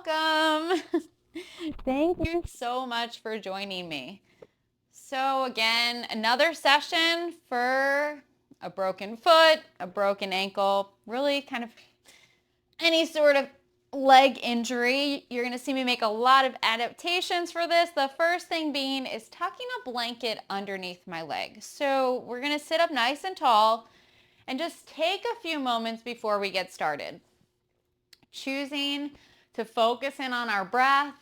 welcome. Thank you so much for joining me. So again, another session for a broken foot, a broken ankle, really kind of any sort of leg injury. You're going to see me make a lot of adaptations for this. The first thing being is tucking a blanket underneath my leg. So we're going to sit up nice and tall and just take a few moments before we get started. Choosing to focus in on our breath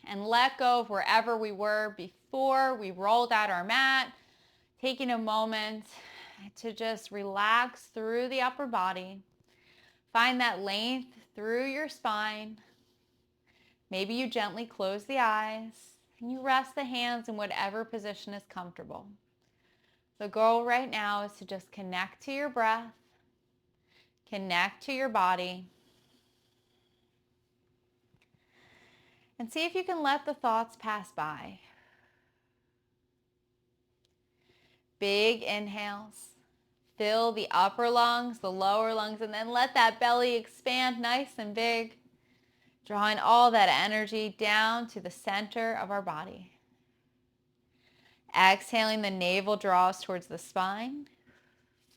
and let go of wherever we were before we rolled out our mat. Taking a moment to just relax through the upper body. Find that length through your spine. Maybe you gently close the eyes and you rest the hands in whatever position is comfortable. The goal right now is to just connect to your breath, connect to your body, and see if you can let the thoughts pass by. Big inhales. Fill the upper lungs, the lower lungs, and then let that belly expand nice and big, drawing all that energy down to the center of our body. Exhaling, the navel draws towards the spine.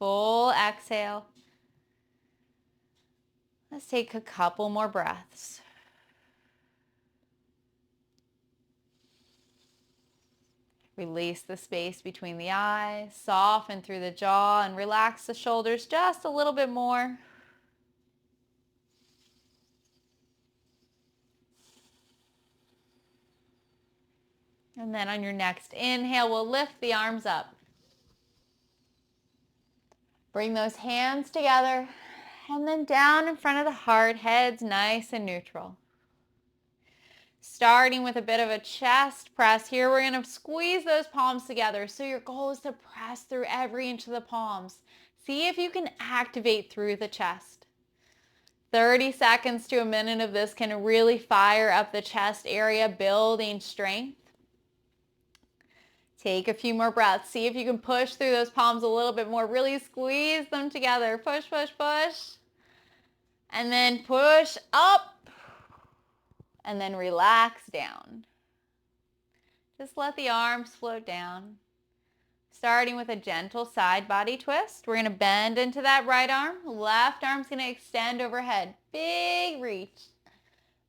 Full exhale. Let's take a couple more breaths. Release the space between the eyes, soften through the jaw, and relax the shoulders just a little bit more. And then on your next inhale, we'll lift the arms up. Bring those hands together, and then down in front of the heart, heads nice and neutral. Starting with a bit of a chest press here, we're going to squeeze those palms together. So your goal is to press through every inch of the palms. See if you can activate through the chest. 30 seconds to a minute of this can really fire up the chest area, building strength. Take a few more breaths. See if you can push through those palms a little bit more. Really squeeze them together. Push, push, push. And then push up. And then relax down. Just let the arms float down. Starting with a gentle side body twist. We're going to bend into that right arm. Left arm's going to extend overhead. Big reach.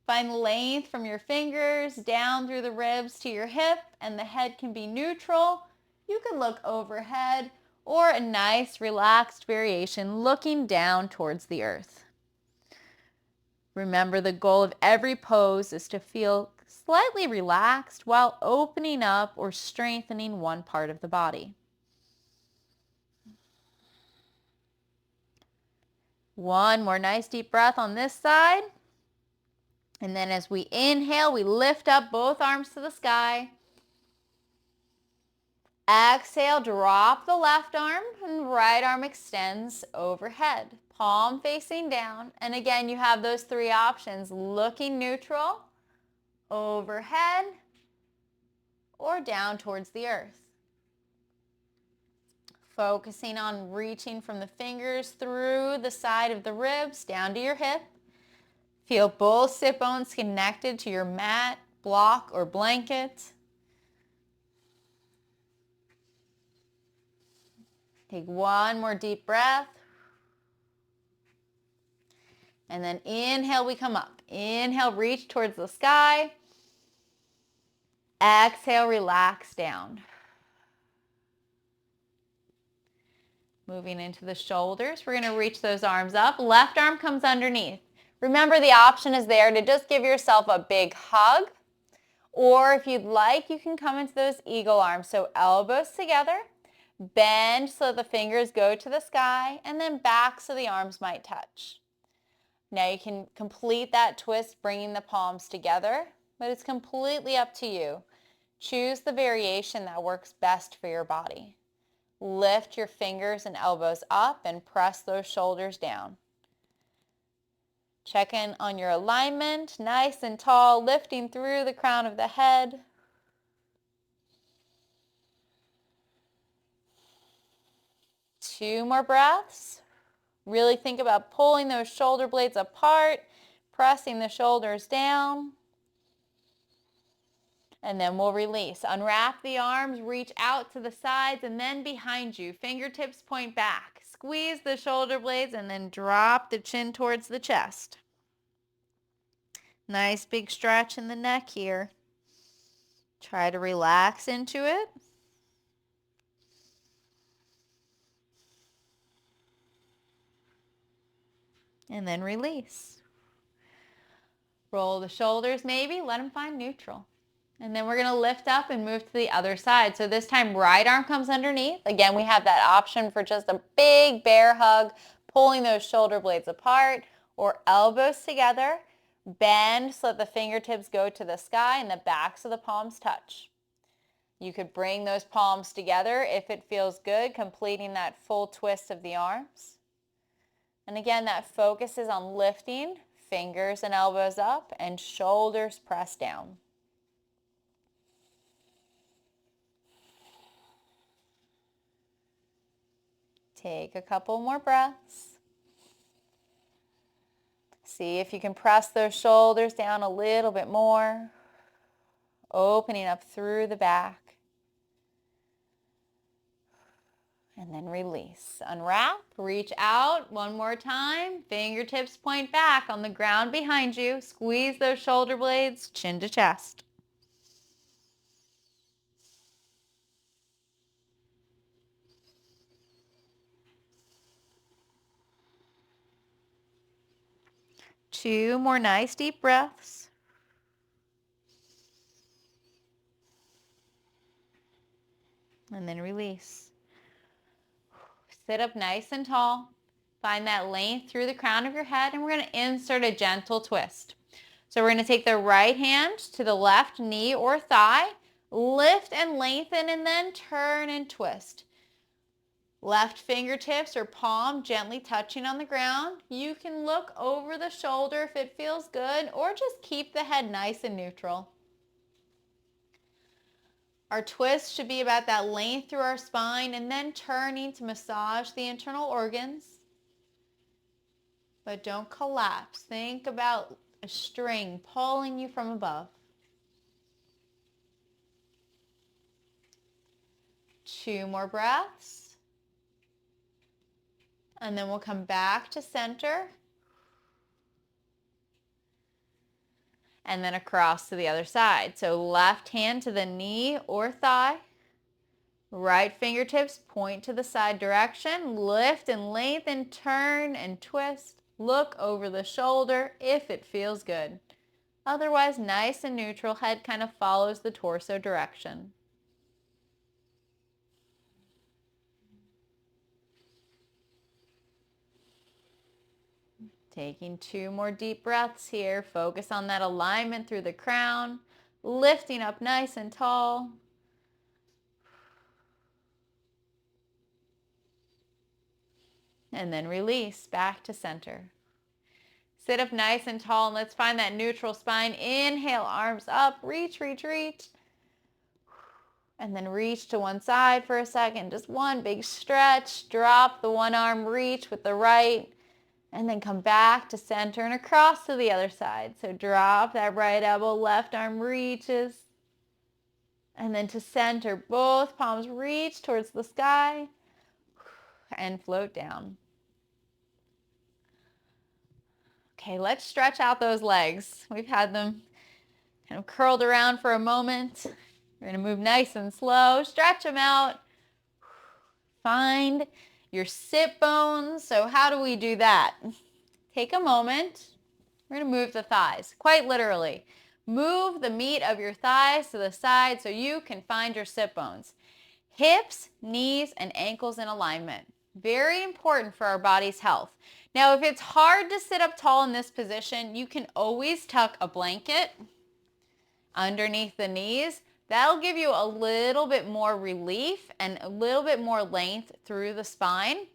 Find length from your fingers down through the ribs to your hip, and the head can be neutral. You can look overhead or a nice relaxed variation looking down towards the earth. Remember, the goal of every pose is to feel slightly relaxed while opening up or strengthening one part of the body. One more nice deep breath on this side. And then as we inhale, we lift up both arms to the sky. Exhale, drop the left arm, and right arm extends overhead. Palm facing down. And again, you have those three options: looking neutral, overhead, or down towards the earth. Focusing on reaching from the fingers through the side of the ribs down to your hip. Feel both sit bones connected to your mat, block, or blanket. Take one more deep breath. And then inhale, we come up. Inhale, reach towards the sky. Exhale, relax down. Moving into the shoulders, we're going to reach those arms up. Left arm comes underneath. Remember, the option is there to just give yourself a big hug. Or if you'd like, you can come into those eagle arms. So elbows together, bend so the fingers go to the sky, and then back so the arms might touch. Now you can complete that twist, bringing the palms together, but it's completely up to you. Choose the variation that works best for your body. Lift your fingers and elbows up and press those shoulders down. Check in on your alignment, nice and tall, lifting through the crown of the head. Two more breaths. Really think about pulling those shoulder blades apart, pressing the shoulders down. And then we'll release. Unwrap the arms, reach out to the sides and then behind you. Fingertips point back. Squeeze the shoulder blades and then drop the chin towards the chest. Nice big stretch in the neck here. Try to relax into it. And then release. Roll the shoulders maybe, let them find neutral. And then we're going to lift up and move to the other side. So this time right arm comes underneath. Again, we have that option for just a big bear hug, pulling those shoulder blades apart or elbows together. Bend so that the fingertips go to the sky and the backs of the palms touch. You could bring those palms together if it feels good, completing that full twist of the arms. And again, that focus is on lifting, fingers and elbows up, and shoulders pressed down. Take a couple more breaths. See if you can press those shoulders down a little bit more, opening up through the back. And then release. Unwrap, reach out one more time. Fingertips point back on the ground behind you. Squeeze those shoulder blades, chin to chest. Two more nice deep breaths. And then release. Sit up nice and tall. Find that length through the crown of your head, and we're going to insert a gentle twist. So we're going to take the right hand to the left knee or thigh, lift and lengthen, and then turn and twist. Left fingertips or palm gently touching on the ground. You can look over the shoulder if it feels good, or just keep the head nice and neutral. Our twist should be about that length through our spine and then turning to massage the internal organs. But don't collapse. Think about a string pulling you from above. Two more breaths. And then we'll come back to center. And then across to the other side. So left hand to the knee or thigh. Right fingertips point to the side direction. Lift and lengthen, turn and twist. Look over the shoulder if it feels good. Otherwise, nice and neutral. Head kind of follows the torso direction. Taking two more deep breaths here. Focus on that alignment through the crown. Lifting up nice and tall. And then release back to center. Sit up nice and tall and let's find that neutral spine. Inhale, arms up. Reach, reach, reach. And then reach to one side for a second. Just one big stretch. Drop the one arm, reach with the right. And then come back to center and across to the other side. So drop that right elbow, left arm reaches. And then to center, both palms reach towards the sky and float down. Okay, let's stretch out those legs. We've had them kind of curled around for a moment. We're going to move nice and slow. Stretch them out. Find your sit bones. So how do we do that? Take a moment. We're going to move the thighs, quite literally. Move the meat of your thighs to the side so you can find your sit bones. Hips, knees, and ankles in alignment. Very important for our body's health. Now, if it's hard to sit up tall in this position, you can always tuck a blanket underneath the knees. That'll give you a little bit more relief and a little bit more length through the spine.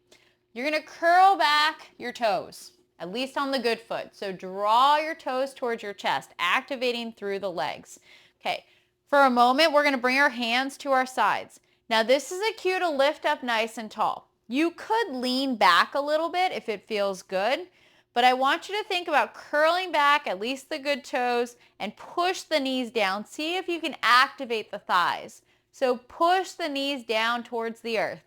You're going to curl back your toes, at least on the good foot. So draw your toes towards your chest, activating through the legs. Okay, for a moment, we're going to bring our hands to our sides. Now, this is a cue to lift up nice and tall. You could lean back a little bit if it feels good, But I want you to think about curling back at least the good toes and push the knees down. See if you can activate the thighs. So push the knees down towards the earth.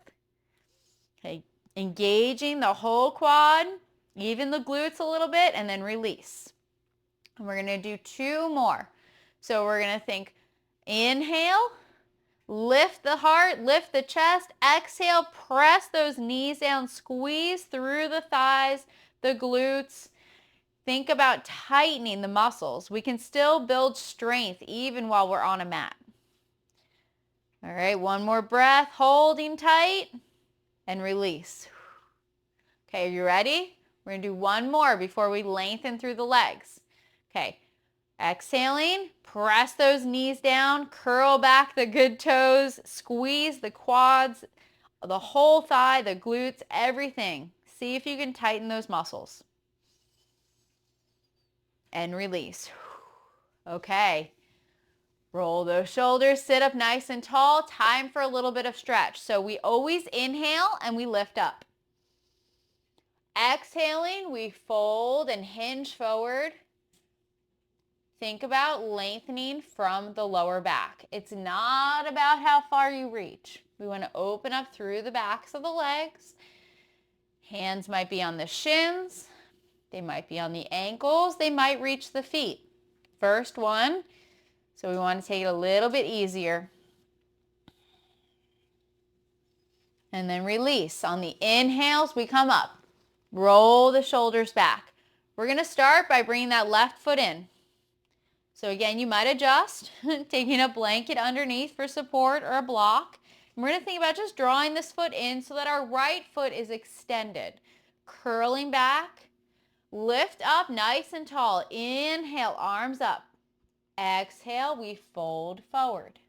Okay, engaging the whole quad, even the glutes a little bit, and then release. And we're going to do 2 more. So we're going to think inhale, lift the heart, lift the chest. Exhale, press those knees down, squeeze through the thighs, the glutes. Think about tightening the muscles. We can still build strength even while we're on a mat. All right, 1 more breath, holding tight, and release. Okay, are you ready? We're going to do 1 more before we lengthen through the legs. Okay, exhaling, press those knees down, curl back the good toes, squeeze the quads, the whole thigh, the glutes, everything. See if you can tighten those muscles. And release. Okay. Roll those shoulders, sit up nice and tall. Time for a little bit of stretch. So we always inhale and we lift up. Exhaling, we fold and hinge forward. Think about lengthening from the lower back. It's not about how far you reach. We want to open up through the backs of the legs. Hands might be on the shins. They might be on the ankles. They might reach the feet. First one. So we want to take it a little bit easier. And then release. On the inhales, we come up. Roll the shoulders back. We're going to start by bringing that left foot in. So again, you might adjust, taking a blanket underneath for support or a block. And we're going to think about just drawing this foot in so that our right foot is extended. Curling back. Lift up nice and tall. Inhale, arms up. Exhale, we fold forward.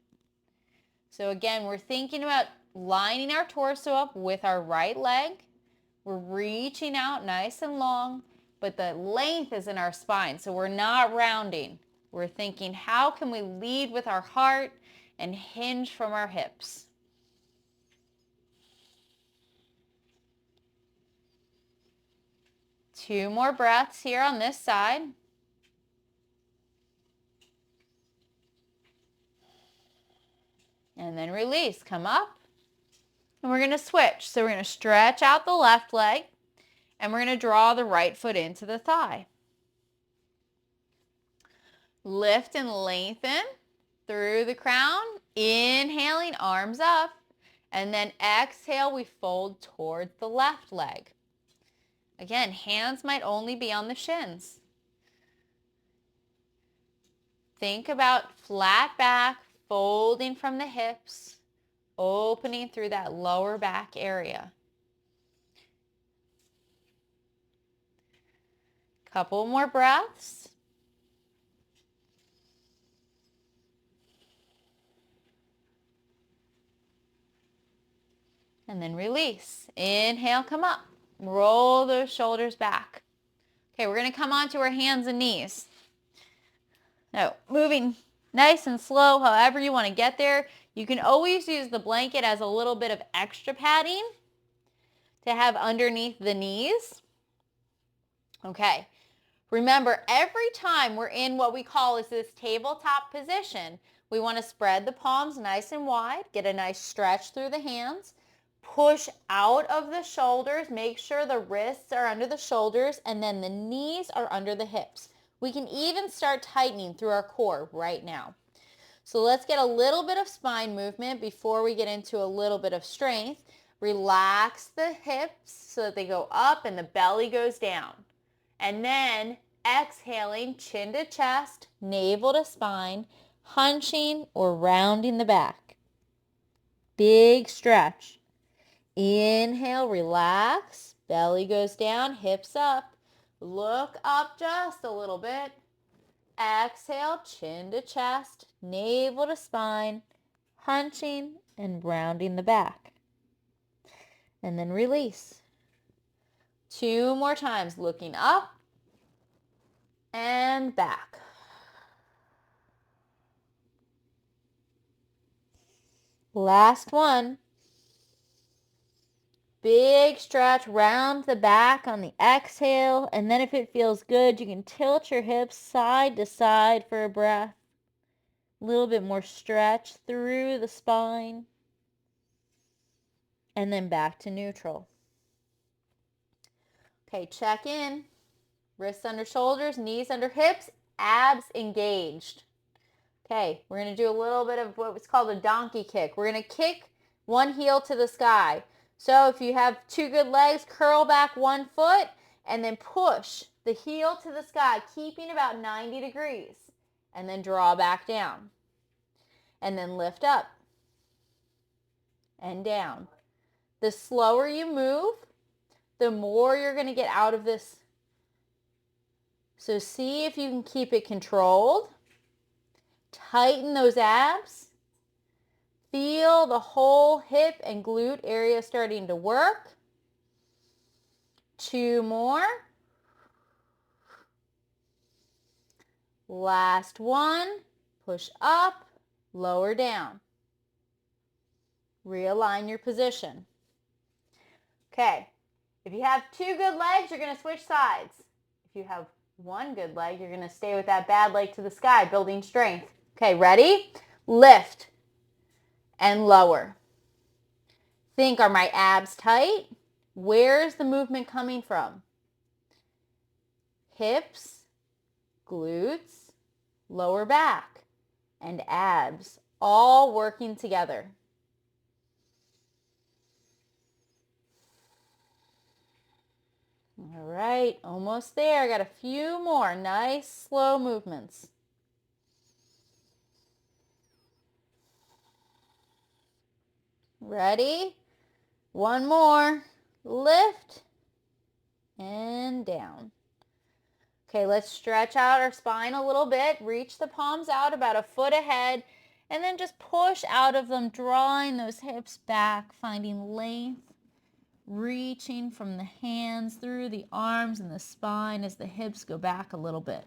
So again, we're thinking about lining our torso up with our right leg. We're reaching out nice and long, but the length is in our spine, so we're not rounding. We're thinking, how can we lead with our heart and hinge from our hips? Two more breaths here on this side. And then release. Come up. And we're going to switch. So we're going to stretch out the left leg. And we're going to draw the right foot into the thigh. Lift and lengthen through the crown. Inhaling, arms up. And then exhale, we fold towards the left leg. Again, hands might only be on the shins. Think about flat back, folding from the hips, opening through that lower back area. Couple more breaths. And then release. Inhale, come up. Roll those shoulders back. Okay, we're going to come onto our hands and knees. Now, moving nice and slow, however you want to get there. You can always use the blanket as a little bit of extra padding to have underneath the knees. Okay, remember, every time we're in what we call is this tabletop position, we want to spread the palms nice and wide, get a nice stretch through the hands. Push out of the shoulders. Make sure the wrists are under the shoulders and then the knees are under the hips. We can even start tightening through our core right now. So let's get a little bit of spine movement before we get into a little bit of strength. Relax the hips so that they go up and the belly goes down. And then exhaling, chin to chest, navel to spine, hunching or rounding the back. Big stretch. Inhale, relax, belly goes down, hips up. Look up just a little bit. Exhale, chin to chest, navel to spine, hunching and rounding the back. And then release. 2 more times, looking up and back. Last one. Big stretch, round the back on the exhale, and then if it feels good, you can tilt your hips side to side for a breath. A little bit more stretch through the spine, and then back to neutral. Okay, check in. Wrists under shoulders, knees under hips, abs engaged. Okay, we're going to do a little bit of what's called a donkey kick. We're going to kick one heel to the sky. So if you have two good legs, curl back one foot and then push the heel to the sky, keeping about 90 degrees. And then draw back down. And then lift up and down. The slower you move, the more you're going to get out of this. So see if you can keep it controlled. Tighten those abs. Feel the whole hip and glute area starting to work. 2 more. Last one. Push up, lower down. Realign your position. Okay, if you have 2 good legs, you're going to switch sides. If you have 1 good leg, you're going to stay with that bad leg to the sky, building strength. Okay, ready? Lift and lower. Think, are my abs tight? Where is the movement coming from? Hips, glutes, lower back, and abs, all working together. All right, almost there. Got a few more nice slow movements. Ready? 1 more. Lift and down. Okay, let's stretch out our spine a little bit. Reach the palms out about a foot ahead, and then just push out of them, drawing those hips back, finding length, reaching from the hands through the arms and the spine as the hips go back a little bit.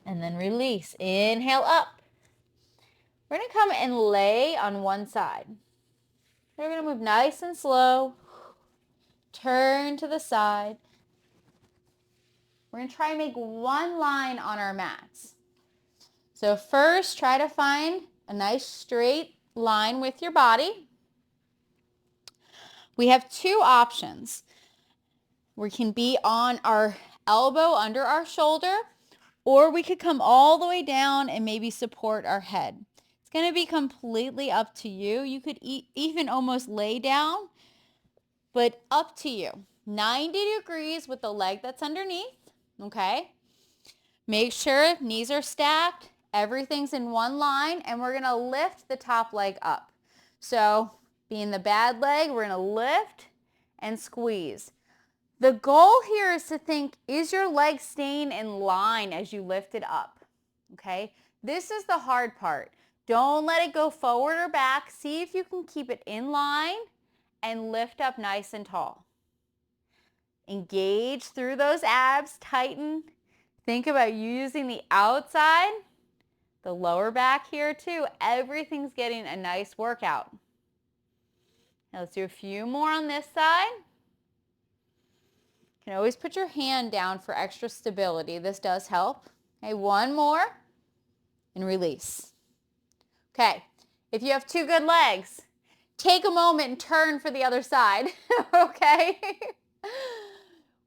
And then release. Inhale up. We're going to come and lay on one side. We're going to move nice and slow. Turn to the side. We're going to try and make one line on our mats. So first, try to find a nice straight line with your body. We have 2 options. We can be on our elbow under our shoulder, or we could come all the way down and maybe support our head. It's going to be completely up to you. You could even almost lay down, but up to you. 90 degrees with the leg that's underneath, okay? Make sure knees are stacked, everything's in one line, and we're going to lift the top leg up. So being the bad leg, we're going to lift and squeeze. The goal here is to think, is your leg staying in line as you lift it up? Okay? This is the hard part. Don't let it go forward or back. See if you can keep it in line and lift up nice and tall. Engage through those abs, tighten. Think about using the outside, the lower back here too. Everything's getting a nice workout. Now let's do a few more on this side. You can always put your hand down for extra stability. This does help. Okay, 1 more and release. Okay, if you have 2 good legs, take a moment and turn for the other side, okay?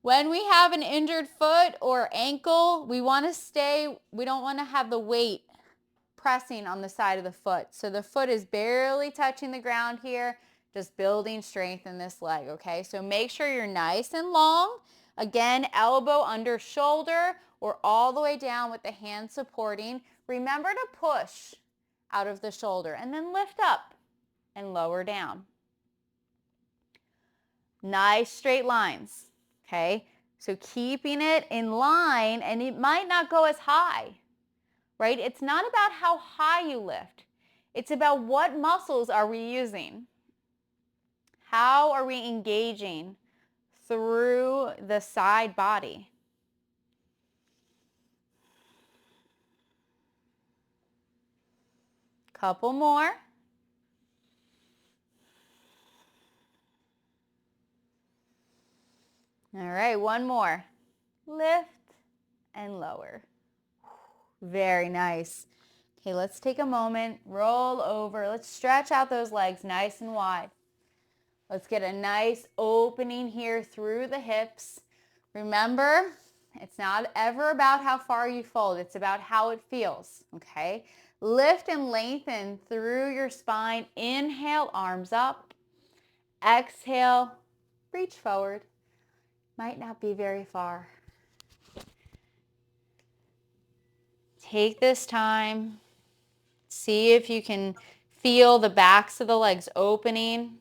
When we have an injured foot or ankle, we don't want to have the weight pressing on the side of the foot. So the foot is barely touching the ground here, just building strength in this leg, okay? So make sure you're nice and long. Again, elbow under shoulder or all the way down with the hand supporting. Remember to push out of the shoulder and then lift up and lower down. Nice straight lines, okay? So keeping it in line, and it might not go as high, right? It's not about how high you lift. It's about what muscles are we using. How are we engaging through the side body? Couple more. All right, one more. Lift and lower. Very nice. Okay, let's take a moment, roll over. Let's stretch out those legs nice and wide. Let's get a nice opening here through the hips. Remember, it's not ever about how far you fold. It's about how it feels, okay? Lift and lengthen through your spine. Inhale, arms up. Exhale, reach forward. Might not be very far. Take this time. See if you can feel the backs of the legs opening.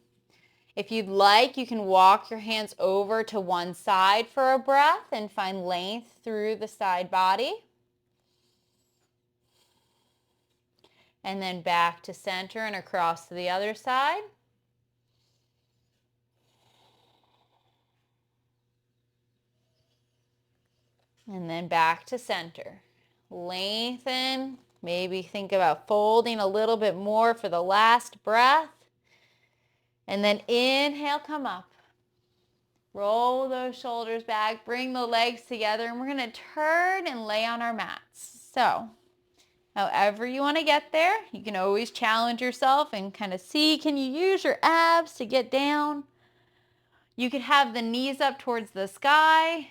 If you'd like, you can walk your hands over to one side for a breath and find length through the side body. And then back to center and across to the other side. And then back to center. Lengthen. Maybe think about folding a little bit more for the last breath. And then inhale, come up. Roll those shoulders back, bring the legs together, and we're going to turn and lay on our mats. So, however you want to get there, you can always challenge yourself and kind of see, can you use your abs to get down? You could have the knees up towards the sky,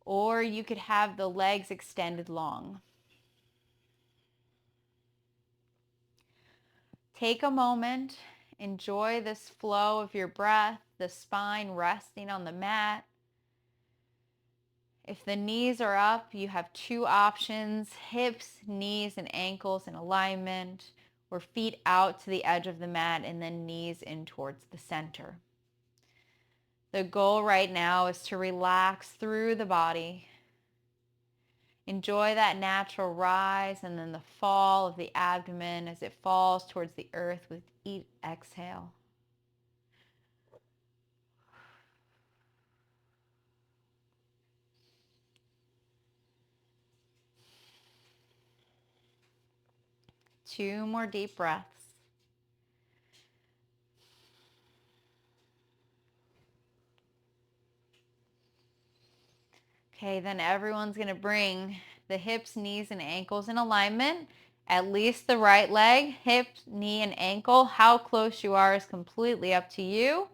or you could have the legs extended long. Take a moment, enjoy this flow of your breath, the spine resting on the mat. If the knees are up, you have two options: hips, knees, and ankles in alignment, or feet out to the edge of the mat and then knees in towards the center. The goal right now is to relax through the body. Enjoy that natural rise and then the fall of the abdomen as it falls towards the earth with each exhale. Two more deep breaths. Okay, then everyone's going to bring the hips, knees, and ankles in alignment. At least the right leg, hip, knee, and ankle. How close you are is completely up to you.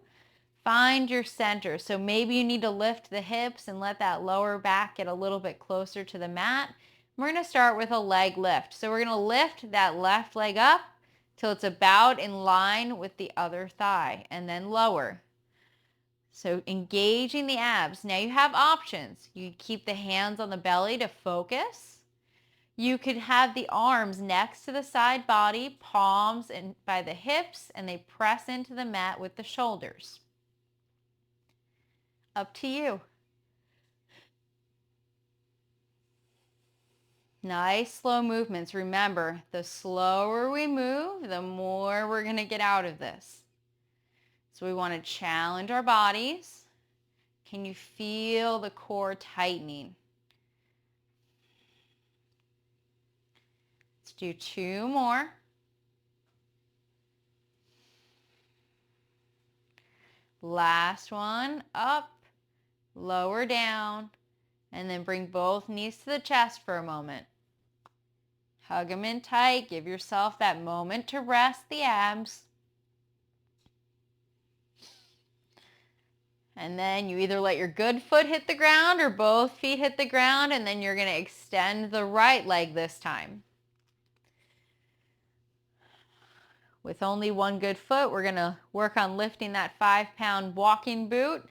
Find your center. So maybe you need to lift the hips and let that lower back get a little bit closer to the mat. We're going to start with a leg lift. So we're going to lift that left leg up till it's about in line with the other thigh, and then lower. So engaging the abs. Now you have options. You keep the hands on the belly to focus. You could have the arms next to the side body, palms and by the hips, and they press into the mat with the shoulders. Up to you. Nice slow movements. Remember, the slower we move, the more we're going to get out of this. So we want to challenge our bodies. Can you feel the core tightening? Let's do two more. Last one, up, lower down, and then bring both knees to the chest for a moment. Hug them in tight. Give yourself that moment to rest the abs. And then you either let your good foot hit the ground or both feet hit the ground, and then you're going to extend the right leg this time. With only one good foot, we're going to work on lifting that 5-pound walking boot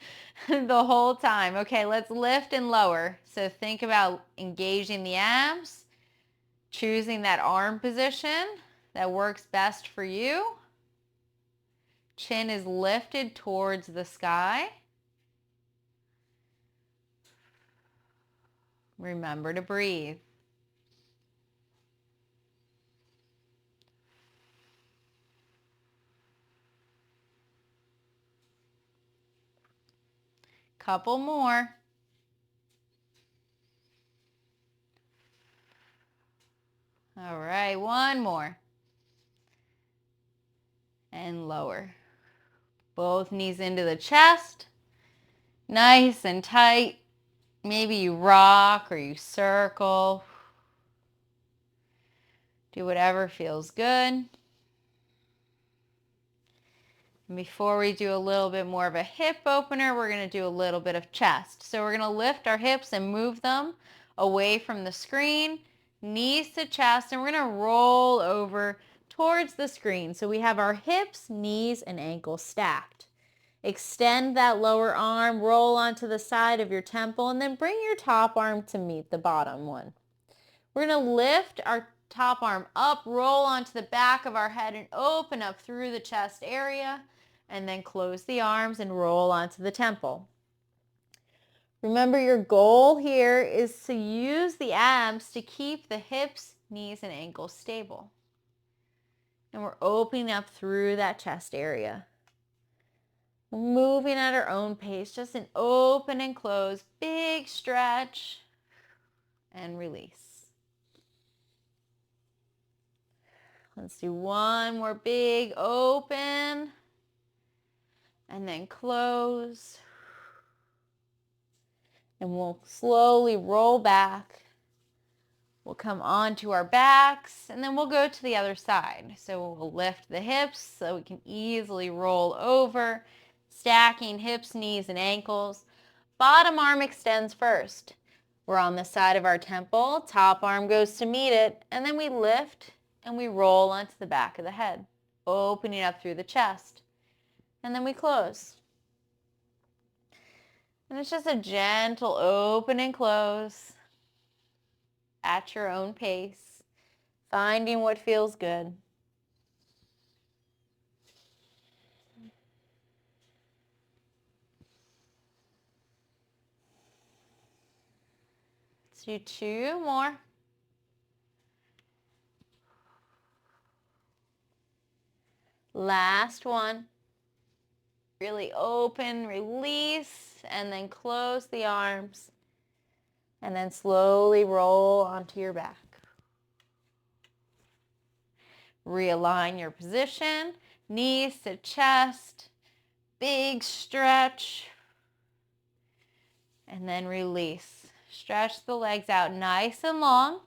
the whole time. Okay, let's lift and lower. So think about engaging the abs, choosing that arm position that works best for you. Chin is lifted towards the sky. Remember to breathe. Couple more. All right, one more. And lower. Both knees into the chest. Nice and tight. Maybe you rock or you circle. Do whatever feels good. And before we do a little bit more of a hip opener, we're going to do a little bit of chest. So we're going to lift our hips and move them away from the screen, knees to chest, and we're going to roll over towards the screen. So we have our hips, knees, and ankles stacked. Extend that lower arm, roll onto the side of your temple, and then bring your top arm to meet the bottom one. We're going to lift our top arm up, roll onto the back of our head, and open up through the chest area, and then close the arms and roll onto the temple. Remember, your goal here is to use the abs to keep the hips, knees, and ankles stable. And we're opening up through that chest area. Moving at our own pace, just an open and close, big stretch, and release. Let's do one more big open, and then close. And we'll slowly roll back. We'll come onto our backs, and then we'll go to the other side. So we'll lift the hips so we can easily roll over, stacking hips, knees, and ankles. Bottom arm extends first. We're on the side of our temple. Top arm goes to meet it, and then we lift and we roll onto the back of the head, opening up through the chest. And then we close. And it's just a gentle open and close at your own pace, finding what feels good. Let's do two more. Last one. Really open, release, and then close the arms. And then slowly roll onto your back. Realign your position, knees to chest, big stretch, and then release. Stretch the legs out nice and long.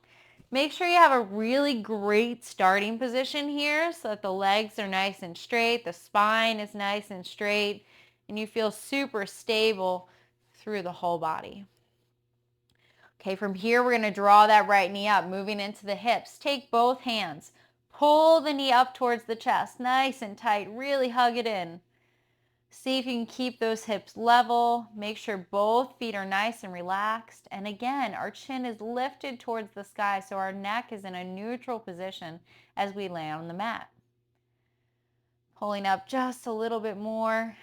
Make sure you have a really great starting position here so that the legs are nice and straight, the spine is nice and straight, and you feel super stable through the whole body. Okay, from here we're going to draw that right knee up, moving into the hips. Take both hands. Pull the knee up towards the chest, nice and tight. Really hug it in. See if you can keep those hips level. Make sure both feet are nice and relaxed. And again, our chin is lifted towards the sky, so our neck is in a neutral position as we lay on the mat. Pulling up just a little bit more.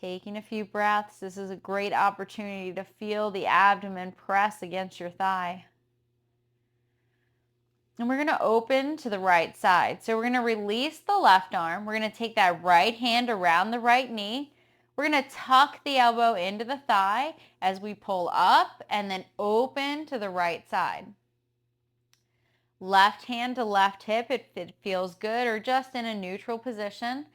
Taking a few breaths. This is a great opportunity to feel the abdomen press against your thigh. And we're going to open to the right side. So we're going to release the left arm. We're going to take that right hand around the right knee. We're going to tuck the elbow into the thigh as we pull up and then open to the right side. Left hand to left hip if it feels good or just in a neutral position.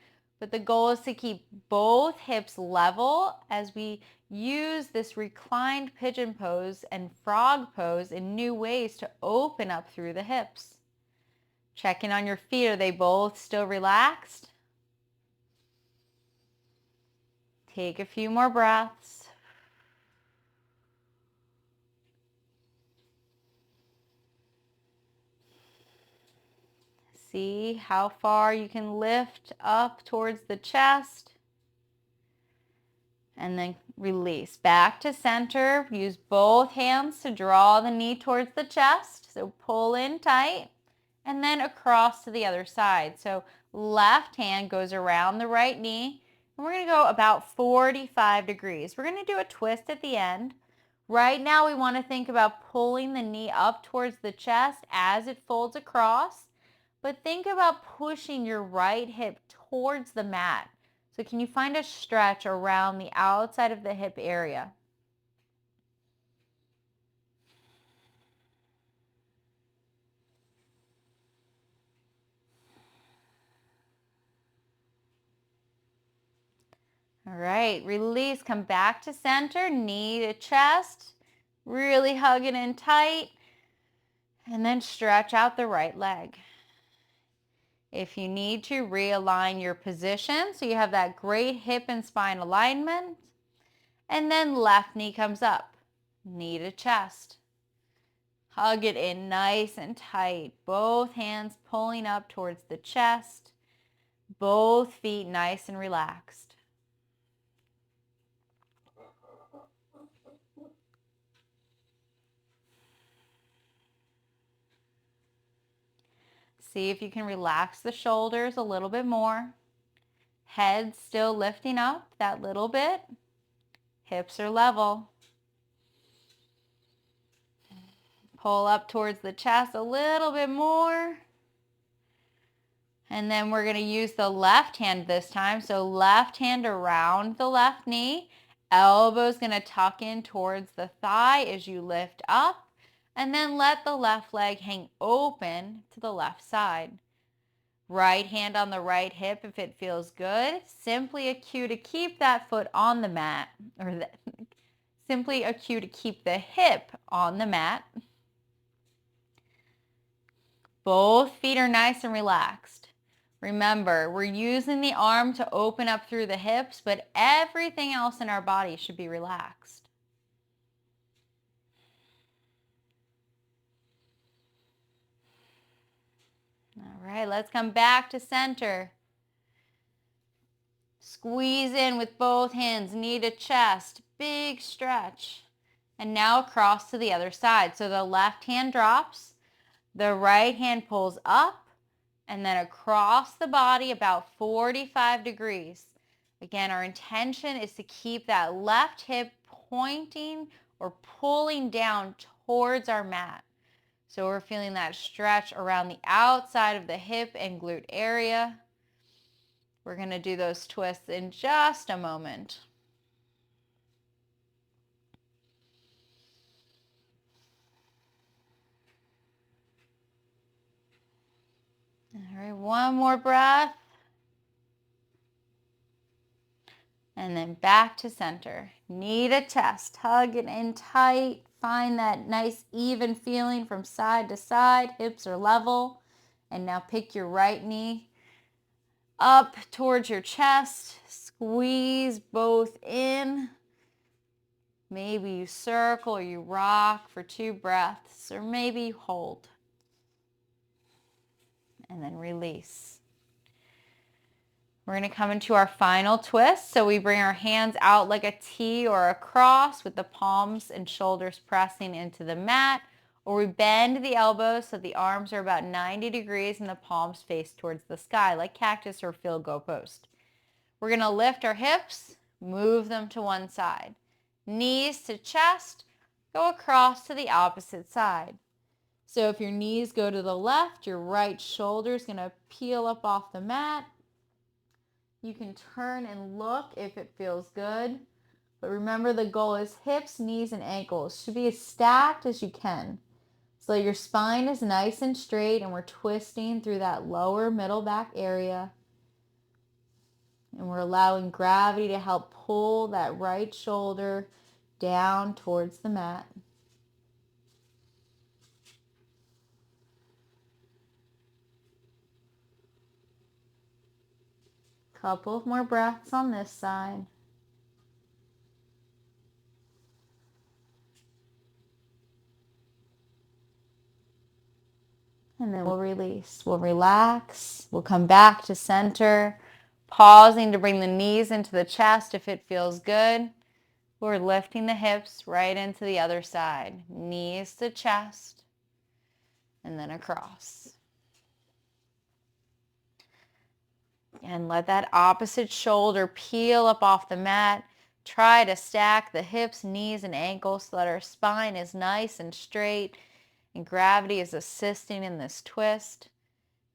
But the goal is to keep both hips level as we use this reclined pigeon pose and frog pose in new ways to open up through the hips. Check in on your feet. Are they both still relaxed? Take a few more breaths. See how far you can lift up towards the chest. And then release. Back to center. Use both hands to draw the knee towards the chest. So pull in tight. And then across to the other side. So left hand goes around the right knee. And we're going to go about 45 degrees. We're going to do a twist at the end. Right now we want to think about pulling the knee up towards the chest as it folds across. But think about pushing your right hip towards the mat. So can you find a stretch around the outside of the hip area? All right, release, come back to center, knee to chest, really hug it in tight, and then stretch out the right leg. If you need to, realign your position so you have that great hip and spine alignment, and then left knee comes up, knee to chest. Hug it in nice and tight, both hands pulling up towards the chest, both feet nice and relaxed. See if you can relax the shoulders a little bit more. Head still lifting up that little bit. Hips are level. Pull up towards the chest a little bit more. And then we're going to use the left hand this time. So left hand around the left knee. Elbow's going to tuck in towards the thigh as you lift up. And then let the left leg hang open to the left side. Right hand on the right hip if it feels good. Simply a cue to keep that foot on the mat. Simply a cue to keep the hip on the mat. Both feet are nice and relaxed. Remember, we're using the arm to open up through the hips, but everything else in our body should be relaxed. All right, let's come back to center. Squeeze in with both hands, knee to chest, big stretch. And now across to the other side. So the left hand drops, the right hand pulls up, and then across the body about 45 degrees. Again, our intention is to keep that left hip pointing or pulling down towards our mat. So we're feeling that stretch around the outside of the hip and glute area. We're going to do those twists in just a moment. All right, one more breath. And then back to center. Knee to chest, hug it in tight. Find that nice even feeling from side to side. Hips are level. And now pick your right knee up towards your chest. Squeeze both in. Maybe you circle or you rock for 2 breaths, or maybe you hold. And then release. We're going to come into our final twist. So we bring our hands out like a T or a cross with the palms and shoulders pressing into the mat, or we bend the elbows so the arms are about 90 degrees and the palms face towards the sky like cactus or field goal post. We're going to lift our hips, move them to one side. Knees to chest, go across to the opposite side. So if your knees go to the left, your right shoulder is going to peel up off the mat. You can turn and look if it feels good. But remember, the goal is hips, knees, and ankles should be as stacked as you can. So your spine is nice and straight, and we're twisting through that lower middle back area. And we're allowing gravity to help pull that right shoulder down towards the mat. Couple of more breaths on this side. And then we'll release. We'll relax. We'll come back to center, pausing to bring the knees into the chest if it feels good. We're lifting the hips right into the other side. Knees to chest, and then across. And let that opposite shoulder peel up off the mat. Try to stack the hips, knees, and ankles so that our spine is nice and straight and gravity is assisting in this twist.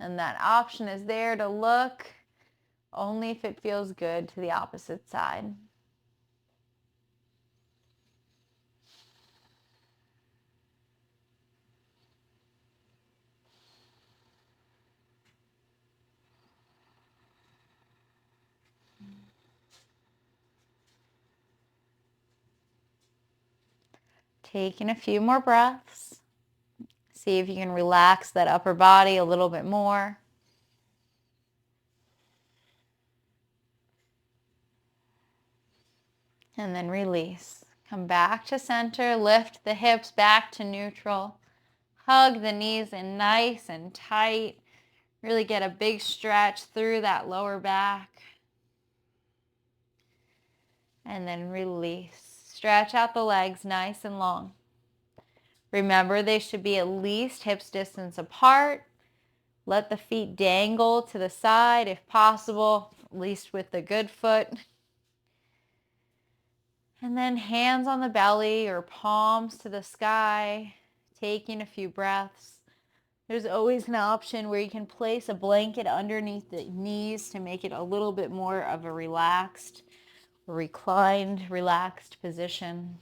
And that option is there to look only if it feels good to the opposite side. Taking a few more breaths. See if you can relax that upper body a little bit more. And then release. Come back to center. Lift the hips back to neutral. Hug the knees in nice and tight. Really get a big stretch through that lower back. And then release. Stretch out the legs nice and long. Remember, they should be at least hips distance apart. Let the feet dangle to the side if possible, at least with the good foot. And then hands on the belly or palms to the sky, taking a few breaths. There's always an option where you can place a blanket underneath the knees to make it a little bit more of a relaxed, reclined, relaxed position.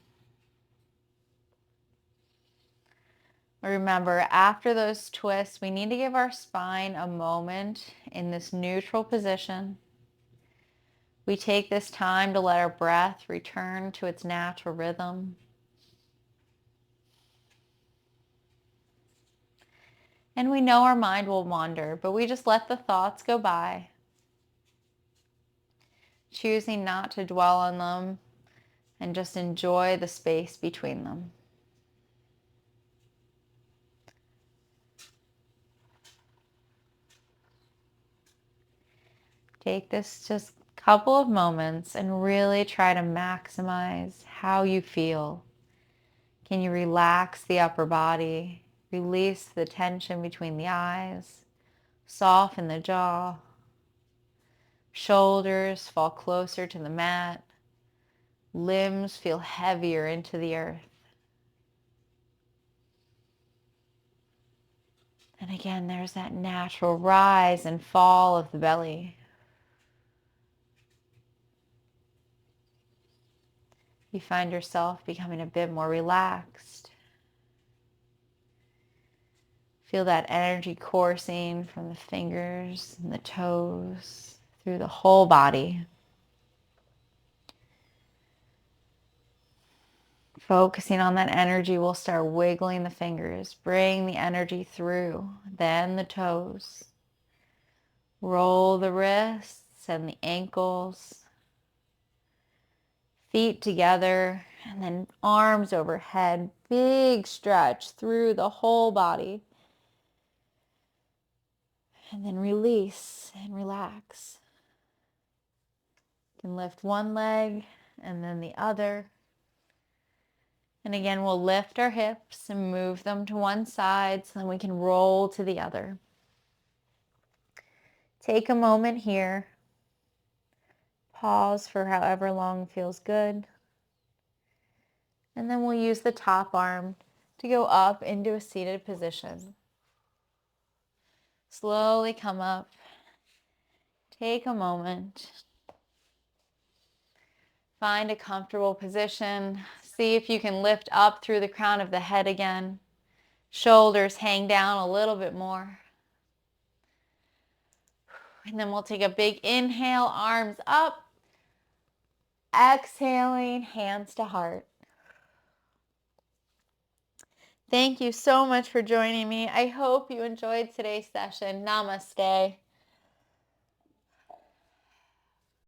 Remember, after those twists, we need to give our spine a moment in this neutral position. We take this time to let our breath return to its natural rhythm. And we know our mind will wander, but we just let the thoughts go by, choosing not to dwell on them and just enjoy the space between them. Take this just couple of moments and really try to maximize how you feel. Can you relax the upper body, release the tension between the eyes, soften the jaw, shoulders fall closer to the mat, limbs feel heavier into the earth. And again, there's that natural rise and fall of the belly. You find yourself becoming a bit more relaxed. Feel that energy coursing from the fingers and the toes through the whole body. Focusing on that energy, we'll start wiggling the fingers. Bring the energy through, then the toes. Roll the wrists and the ankles. Feet together, and then arms overhead. Big stretch through the whole body. And then release and relax. You can lift one leg and then the other. And again, we'll lift our hips and move them to one side so then we can roll to the other. Take a moment here. Pause for however long feels good. And then we'll use the top arm to go up into a seated position. Slowly come up. Take a moment. Find a comfortable position. See if you can lift up through the crown of the head again. Shoulders hang down a little bit more. And then we'll take a big inhale, arms up. Exhaling, hands to heart. Thank you so much for joining me. I hope you enjoyed today's session. Namaste.